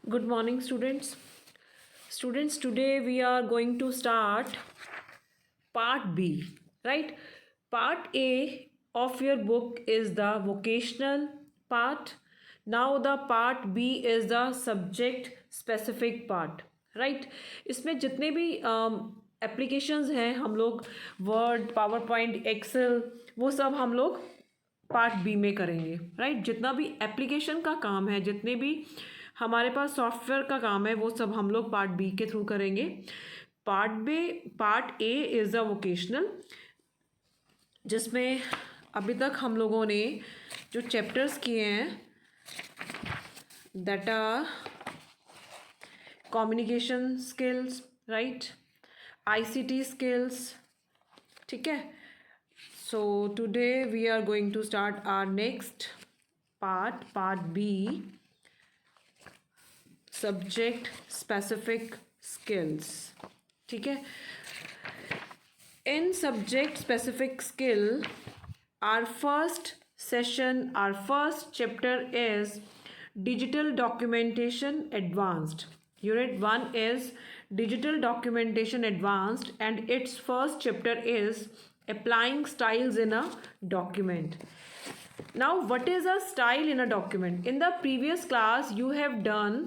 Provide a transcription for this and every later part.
Good morning, students. Students, today we are going to start part B, right? Part A of your book is the vocational part. Now the part B is the subject specific part, right? इसमें जितने भी applications हैं हम लोग word, power point, Excel, वो सब हम लोग पार्ट बी में करेंगे, राइट? जितना भी एप्लीकेशन का काम है, जितने भी हमारे पास सॉफ्टवेयर का काम है, वो सब हम लोग पार्ट बी के थ्रू करेंगे। Part A is the vocational, जिसमें अभी तक हम लोगों ने जो चैप्टर्स किए हैं that are communication skills, right, ICT skills, ठीक है। So today we are going to start our next part B, subject specific skills, ठीक है। In subject specific skill our first session, our first chapter is digital documentation advanced. Unit 1 is digital documentation advanced and its first chapter is applying styles in a document. Now, what is a style in a document? In the previous class you have done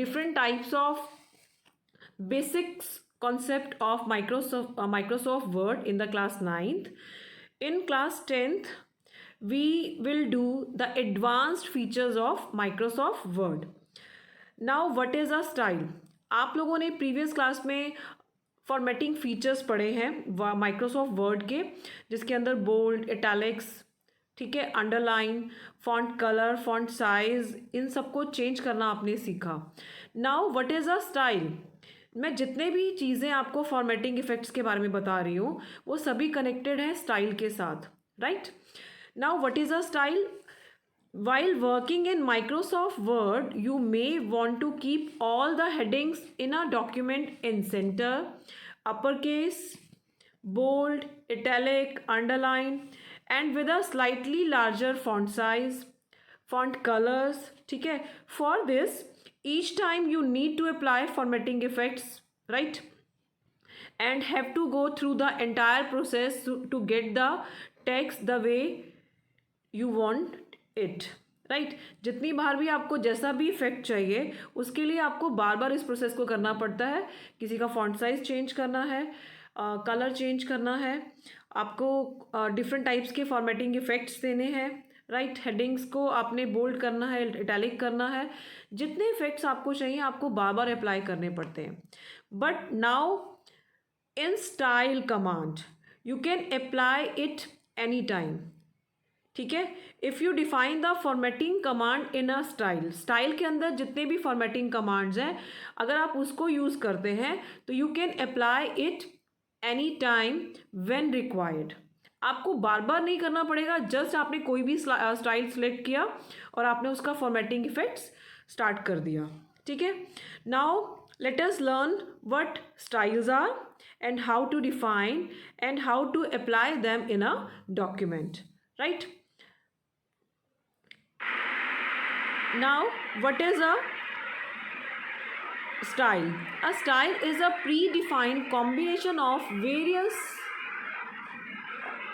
different types of basics concept of Microsoft Word in the class 9th. In class 10th we will do the advanced features of Microsoft Word. Now what is a style? आप लोगों ने previous class में formatting features पढ़े हैं Microsoft word के, जिसके अंदर bold, italics, ठीक है, underline, font colour, font size, इन सबको चेंज करना आपने सीखा। Now what is a style? मैं जितने भी चीज़ें आपको फॉर्मेटिंग इफेक्ट्स के बारे में बता रही हूँ वो सभी कनेक्टेड हैं स्टाइल के साथ, right? Now what is a style? While working in Microsoft Word, you may want to keep all the headings in a document in center, uppercase, bold, italic, underline, and with a slightly larger font size, font colors, ठीक है? For this, each time you need to apply formatting effects, right? And have to go through the entire process to get the text the way you want it, right? जितनी बार भी आपको जैसा भी effect चाहिए उसके लिए आपको बार बार इस प्रोसेस को करना पड़ता है। किसी का फॉन्ट साइज चेंज करना है, कलर चेंज करना है, आपको डिफरेंट टाइप्स के फॉर्मेटिंग इफेक्ट्स देने हैं, राइट? हेडिंग्स को आपने बोल्ड करना है, इटैलिक करना है, जितने इफेक्ट्स आपको चाहिए आपको बार बार अप्लाई करने पड़ते हैं। But now in style command you can apply it any time, ठीक है। If you define the formatting command in a style, style के अंदर जितने भी फॉर्मेटिंग कमांड्स हैं अगर आप उसको यूज़ करते हैं तो you can apply it any time when required. आपको बार बार नहीं करना पड़ेगा, जस्ट आपने कोई भी स्टाइल सेलेक्ट किया और आपने उसका फॉर्मेटिंग इफेक्ट्स स्टार्ट कर दिया, ठीक है। Now let us learn what styles are and how to define and how to apply them in a document, right? Now what is a style? A style is a predefined combination of various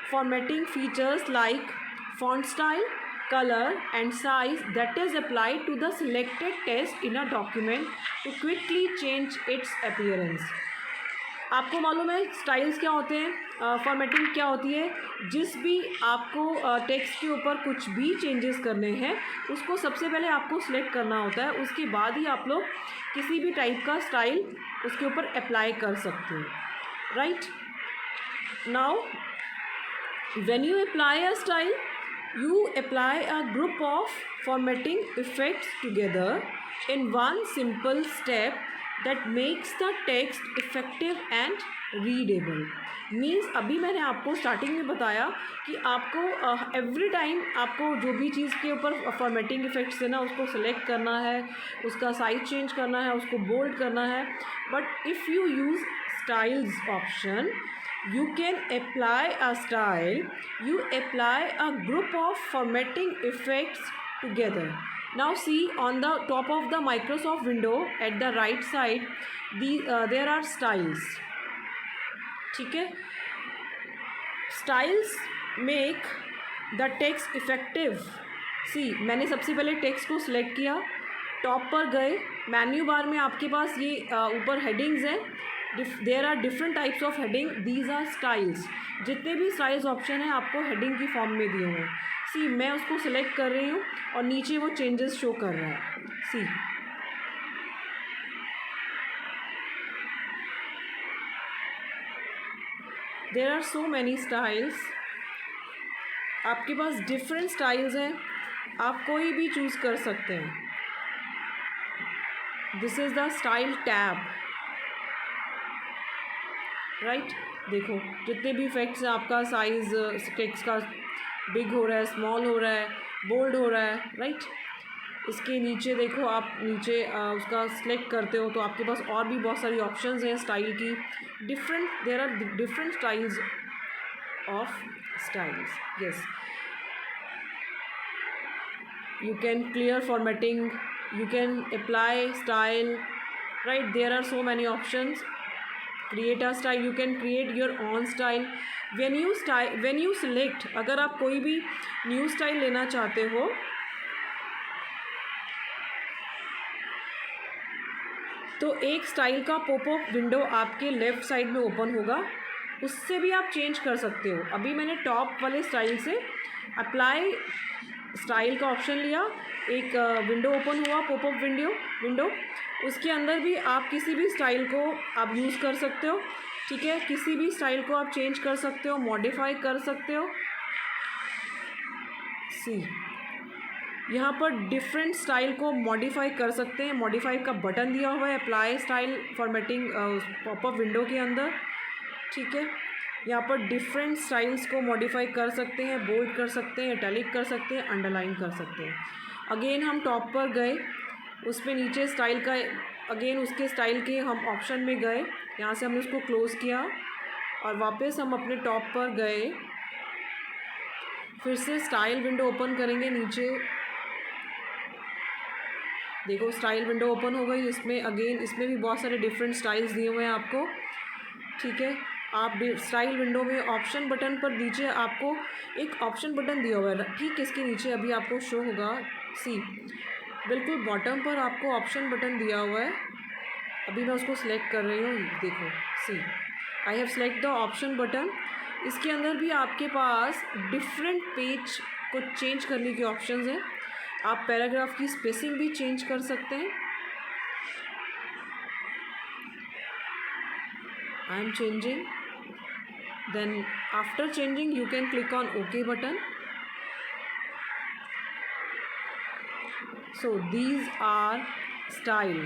formatting features like font style, color and size that is applied to the selected text in a document to quickly change its appearance. आपको मालूम है styles क्या होते हैं, formatting क्या होती है? जिस भी आपको टेक्स्ट के ऊपर कुछ भी चेंजेस करने हैं उसको सबसे पहले आपको सिलेक्ट करना होता है, उसके बाद ही आप लोग किसी भी टाइप का स्टाइल उसके ऊपर अप्लाई कर सकते हैं, right? Now when you apply a style you apply a group of formatting effects together in one simple step that makes the text effective and readable. Means अभी मैंने आपको स्टार्टिंग में बताया कि आपको एवरी टाइम आपको जो भी चीज़ के ऊपर फॉर्मेटिंग इफेक्ट्स है ना उसको सेलेक्ट करना है, उसका साइज चेंज करना है, उसको बोल्ड करना है। But if you use styles option you can apply a style, you apply a group of formatting effects together Now see on the top of the Microsoft window at the right side, there are styles. ठीक है, styles make the text effective. सी मैंने सबसे पहले text को select किया, top पर गए, menu bar में आपके पास ये ऊपर हेडिंग्स हैं, there are different types of heading, these are styles. जितने भी स्टाइल्स ऑप्शन हैं आपको हेडिंग की फॉर्म में दिए हुए हैं. सी मैं उसको सिलेक्ट कर रही हूँ और नीचे वो चेंजेस शो कर रहा है. See there are so many styles. आपके पास डिफरेंट स्टाइल्स हैं, आप कोई भी चूज़ कर सकते हैं. This is the style tab. Right, देखो जितने भी इफेक्ट्स हैं, आपका साइज़ टेक्स्ट का बिग हो रहा है, स्मॉल हो रहा है, बोल्ड हो रहा है. राइट, इसके नीचे देखो, आप नीचे उसका सिलेक्ट करते हो तो आपके पास और भी बहुत सारी ऑप्शंस हैं स्टाइल की. There are different styles of styles. Yes, you can clear formatting, you can apply style. Right, there are so many options. Create a style, you can create your own style. when you select, अगर आप कोई भी new style लेना चाहते हो तो एक style का पॉपअप विंडो आपके लेफ़्ट साइड में ओपन होगा, उससे भी आप चेंज कर सकते हो. अभी मैंने टॉप वाले स्टाइल से अप्लाई स्टाइल का ऑप्शन लिया, एक विंडो ओपन हुआ, पॉपअप विंडो. उसके अंदर भी आप किसी भी स्टाइल को आप यूज़ कर सकते हो. ठीक है, किसी भी स्टाइल को आप चेंज कर सकते हो, मॉडिफाई कर सकते हो. सी यहाँ पर डिफरेंट स्टाइल को मॉडिफाई कर सकते हैं. मॉडिफाई का बटन दिया हुआ है apply style formatting popup window के अंदर. ठीक है, यहाँ पर डिफरेंट स्टाइल्स को मॉडिफाई कर सकते हैं, बोल्ड कर सकते हैं, इटैलिक कर सकते हैं, अंडरलाइन कर सकते हैं. अगेन हम टॉप पर गए, उस पर नीचे स्टाइल का अगेन उसके स्टाइल के हम ऑप्शन में गए, यहाँ से हमने उसको क्लोज़ किया और वापस हम अपने टॉप पर गए. फिर से स्टाइल विंडो ओपन करेंगे. नीचे देखो स्टाइल विंडो ओपन हो गई. इसमें अगेन इसमें भी बहुत सारे डिफरेंट स्टाइल्स दिए हुए हैं आपको. ठीक है, आप स्टाइल विंडो में ऑप्शन बटन पर नीचे आपको एक ऑप्शन बटन दिया हुआ है. ठीक, इसके नीचे अभी आपको शो होगा. सी बिल्कुल बॉटम पर आपको ऑप्शन बटन दिया हुआ है. अभी मैं उसको सिलेक्ट कर रही हूँ. देखो, see I have select the option button. इसके अंदर भी आपके पास डिफरेंट पेज को चेंज करने के ऑप्शंस हैं. आप पैराग्राफ की स्पेसिंग भी चेंज कर सकते हैं. I am changing. Then after changing you can click on OK button. So these are style.